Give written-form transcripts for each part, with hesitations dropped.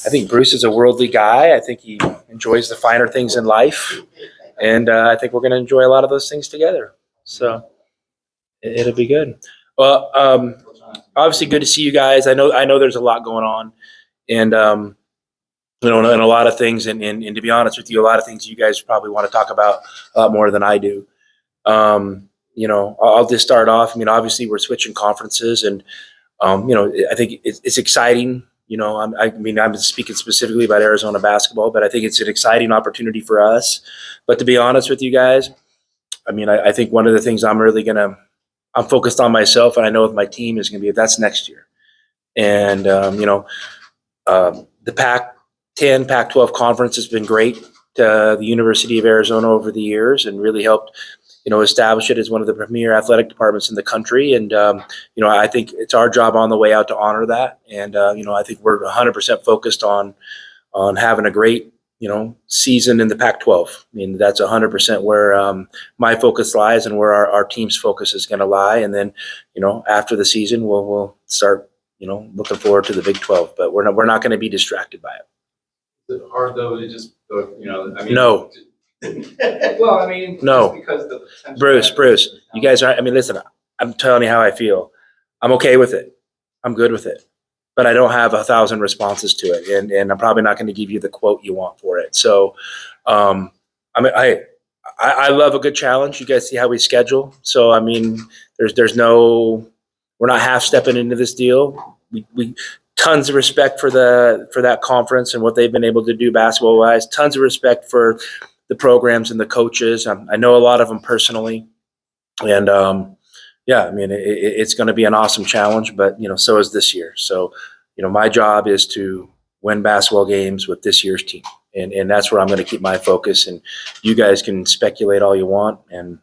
I think Bruce is a worldly guy. I think he enjoys the finer things in life, and I think we're going to enjoy a lot of those things together. So it'll be good. Well, obviously, good to see you guys. I know there's a lot going on, and and a lot of things. And to be honest with you, a lot of things you guys probably want to talk about a lot more than I do. I'll just start off. I mean, obviously, we're switching conferences, and I think it's exciting. I'm speaking specifically about Arizona basketball, but I think it's an exciting opportunity for us. But to be honest with you guys, I mean, I think one of the things I'm focused on myself, and I know with my team is going to be that's next year. And the Pac-10, Pac-12 conference has been great to the University of Arizona over the years, and really helped establish it as one of the premier athletic departments in the country. And, I think it's our job on the way out to honor that. And, I think we're 100% focused on having a great, season in the Pac-12. I mean, that's 100% where my focus lies, and where our team's focus is going to lie. And then, after the season, we'll start, looking forward to the Big 12, but we're not going to be distracted by it. Is it hard though to just, No. Well, I mean, no, just because the Bruce, you guys aren't. I mean, listen, I'm telling you how I feel. I'm okay with it. I'm good with it, but I don't have 1,000 responses to it, and I'm probably not going to give you the quote you want for it. So, I love a good challenge. You guys see how we schedule. So, I mean, we're not half stepping into this deal. We tons of respect for that conference and what they've been able to do basketball wise. Tons of respect for the programs and the coaches. I know a lot of them personally, and it's going to be an awesome challenge. But so is this year. So my job is to win basketball games with this year's team, and that's where I'm going to keep my focus. And you guys can speculate all you want, and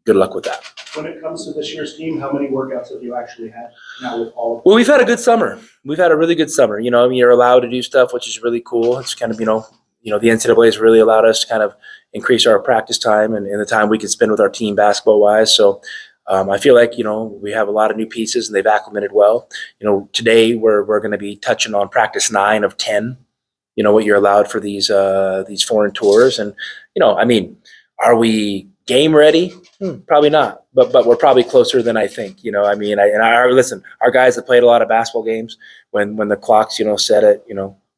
good luck with that. When it comes to this year's team, how many workouts have you actually had now with all of them? Well, we've had a good summer. We've had a really good summer. You're allowed to do stuff, which is really cool. It's kind of, the NCAA has really allowed us to kind of increase our practice time and the time we can spend with our team basketball wise. So I feel like, we have a lot of new pieces, and they've acclimated well. Today we're going to be touching on practice 9 of 10, what you're allowed for these foreign tours. And, are we game ready? Probably not, but we're probably closer than I think. Listen, our guys that played a lot of basketball games, when the clocks, set it,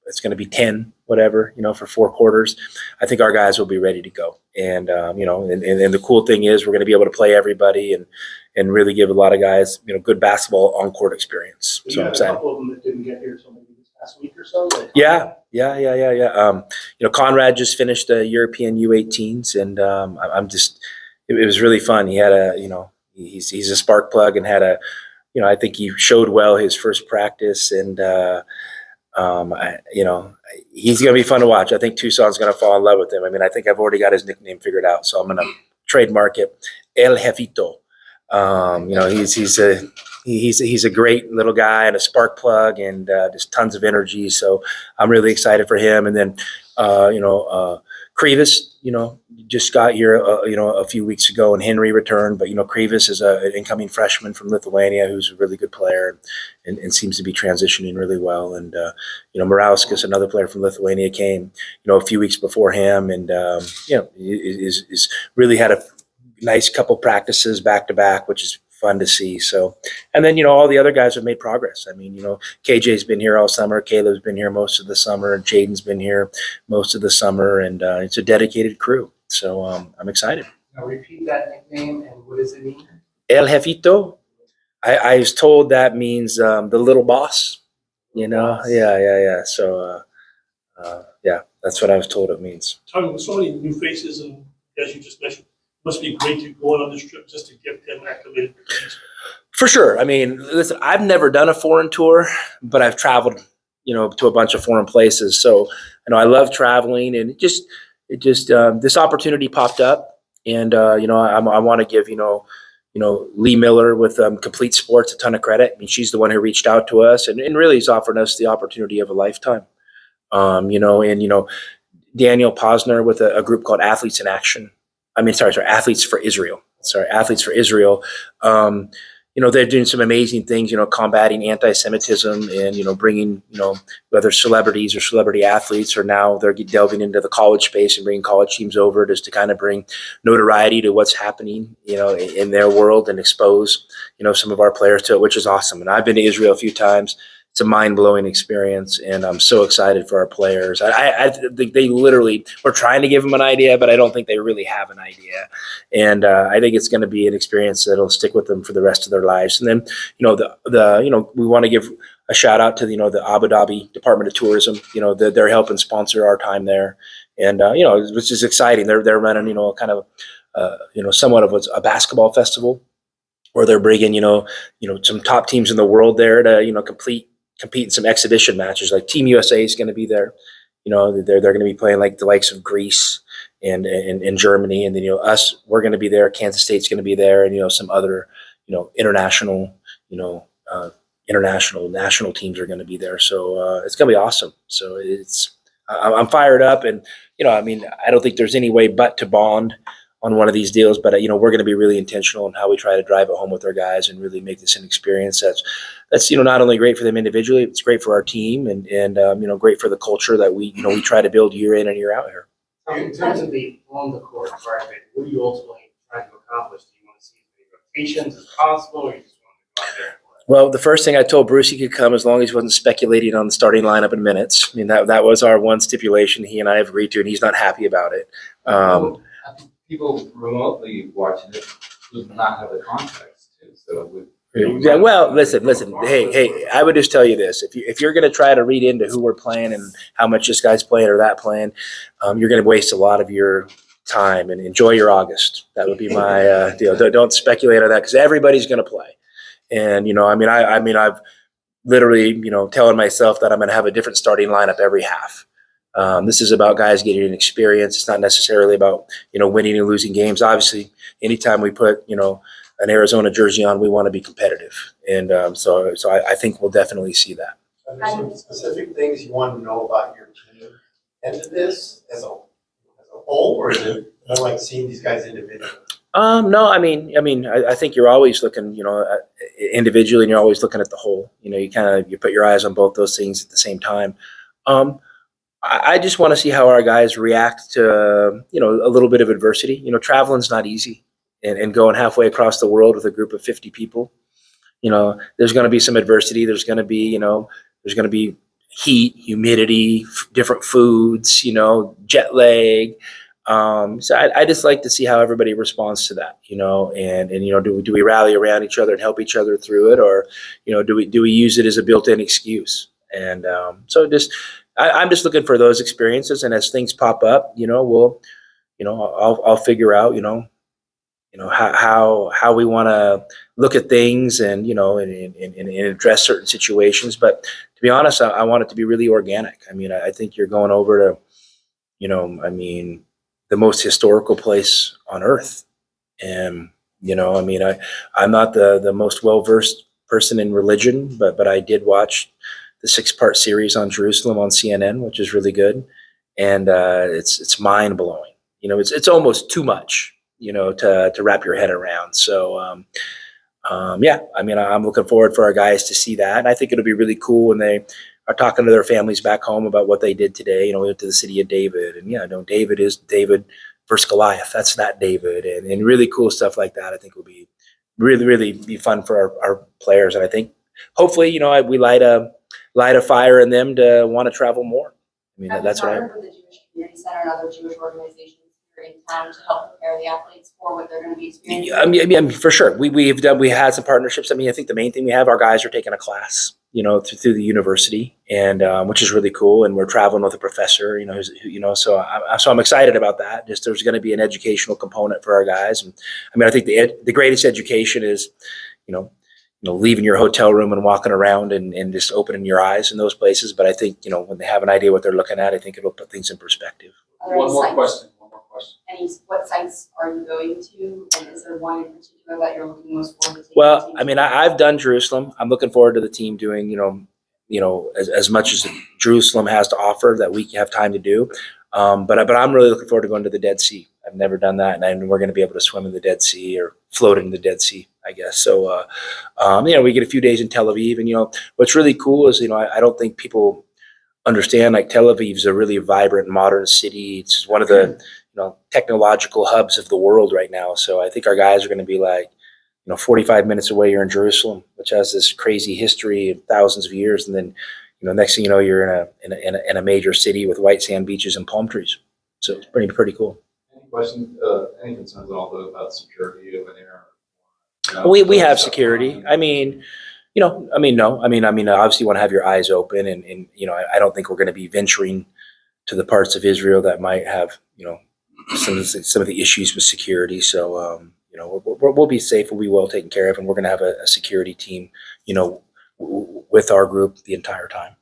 it's going to be 10, whatever, for 4 quarters. I think our guys will be ready to go. And, and the cool thing is we're going to be able to play everybody and really give a lot of guys, good basketball on-court experience. So I'm saying. A couple of them that didn't get here until maybe this past week or so. Yeah. Conrad just finished the European U18s, and it was really fun. He had he's a spark plug, and had I think he showed well his first practice, and he's going to be fun to watch. I think Tucson's going to fall in love with him. I mean, I think I've already got his nickname figured out, so I'm going to trademark it. El Jefito. He's a great little guy and a spark plug, and just tons of energy. So I'm really excited for him. And then, Krivas, just got here, a few weeks ago, and Henry returned. But, Krivas is an incoming freshman from Lithuania who's a really good player and seems to be transitioning really well. And, Morauskas, another player from Lithuania, came, a few weeks before him, and, is really had a nice couple practices back to back, which is fun to see. So, and then, all the other guys have made progress. I mean, KJ's been here all summer. Caleb's been here most of the summer, and Jaden's been here most of the summer, and it's a dedicated crew. So I'm excited. Now repeat that nickname, and what does it mean? El Jefito. I was told that means the little boss, Boss. Yeah. So, that's what I was told it means. Tommy, with so many new faces, and as you just mentioned, must be great to go on this trip just to get them acclimated. For sure. I mean, listen, I've never done a foreign tour, but I've traveled, to a bunch of foreign places. So, I love traveling, and it just this opportunity popped up, and I want to give Lee Miller with Complete Sports a ton of credit. I mean, she's the one who reached out to us and really has offered us the opportunity of a lifetime. Daniel Posner with a group called Athletes in Action. Athletes for Israel. Athletes for Israel. they're doing some amazing things, combating anti-Semitism and, bringing, whether celebrities or celebrity athletes, or now they're delving into the college space and bringing college teams over just to kind of bring notoriety to what's happening, in their world and expose, some of our players to it, which is awesome. And I've been to Israel a few times. It's a mind-blowing experience, and I'm so excited for our players. I think they literally, we're trying to give them an idea, but I don't think they really have an idea. And I think it's going to be an experience that'll stick with them for the rest of their lives. And then, we want to give a shout out to the Abu Dhabi Department of Tourism. They're helping sponsor our time there, and which is exciting. They're running kind of somewhat of a basketball festival, where they're bringing some top teams in the world there to compete in some exhibition matches. Like Team USA is going to be there. They're going to be playing like the likes of Greece and Germany, and then we're going to be there. Kansas State's going to be there, and some other international national teams are going to be there. So it's going to be awesome. So I'm fired up, and I don't think there's any way but to bond on one of these deals, but we're going to be really intentional in how we try to drive it home with our guys and really make this an experience that's not only great for them individually, it's great for our team, and great for the culture that we try to build year in and year out here. In terms of the on the court part of it, what do you ultimately try to accomplish? Do you want to see as many rotations as possible, or you just want to go out there? Well, the first thing I told Bruce, he could come as long as he wasn't speculating on the starting lineup in minutes. I mean, that was our one stipulation he and I have agreed to, and he's not happy about it. I think people remotely watching it would not have the context too. So yeah, well, listen. Hey, I would just tell you this: if you're going to try to read into who we're playing and how much this guy's playing or that playing, you're going to waste a lot of your time. And enjoy your August. That would be my deal. Don't speculate on that, because everybody's going to play. And I've literally telling myself that I'm going to have a different starting lineup every half. This is about guys getting an experience. It's not necessarily about winning and losing games. Obviously, anytime we put an Arizona jersey on, we want to be competitive, and so I think we'll definitely see that. Are there some specific things you want to know about your team into this as a whole, or is it more like seeing these guys individually? No, I think you're always looking, individually, and you're always looking at the whole. You put your eyes on both those things at the same time. I just want to see how our guys react to, a little bit of adversity. Traveling's not easy, and going halfway across the world with a group of 50 people, there's going to be some adversity. There's going to be heat, humidity, different foods, jet lag. So I just like to see how everybody responds to that, and do we rally around each other and help each other through it, or, do we use it as a built-in excuse? And I'm just looking for those experiences, and as things pop up, I'll figure out, how we want to look at things and address certain situations. But to be honest, I want it to be really organic. I think you're going over to, the most historical place on earth. And, I'm not the most well-versed person in religion, but I did watch the 6-part series on Jerusalem on CNN, which is really good. And it's mind blowing. It's almost too much, to wrap your head around. So, I'm looking forward for our guys to see that. And I think it'll be really cool when they are talking to their families back home about what they did today. We went to the city of David, and David is David versus Goliath. That's that David, and really cool stuff like that. I think will be really, really be fun for our players. And I think hopefully, we light a fire in them to want to travel more. That's what I. With the Jewish Community Center and other Jewish organizations here in town to help prepare the athletes for what they're going to be experiencing. For sure. We had some partnerships. I think the main thing we have, our guys are taking a class, through the university, and which is really cool. And we're traveling with a professor, so I'm excited about that. Just there's going to be an educational component for our guys. And I think the greatest education is, leaving your hotel room and walking around and just opening your eyes in those places. But I think, when they have an idea what they're looking at, I think it'll put things in perspective. One more question. What sites are you going to? And is there one in particular that you're looking most forward to? Well, I've done Jerusalem. I'm looking forward to the team doing, as much as Jerusalem has to offer that we have time to do. But I'm really looking forward to going to the Dead Sea. I've never done that, and we're going to be able to swim in the Dead Sea or float in the Dead Sea. I guess. So, we get a few days in Tel Aviv, and what's really cool is I don't think people understand like Tel Aviv is a really vibrant, modern city. It's one of the technological hubs of the world right now. So I think our guys are going to be like, 45 minutes away, you're in Jerusalem, which has this crazy history of thousands of years, and then next thing you know, you're in a major city with white sand beaches and palm trees. So it's pretty cool. Any questions, any concerns at all about security over there? We have security. I mean, no. I mean, obviously you want to have your eyes open, and I don't think we're going to be venturing to the parts of Israel that might have some of the issues with security. So we'll be safe. We'll be well taken care of, and we're going to have a security team with our group the entire time.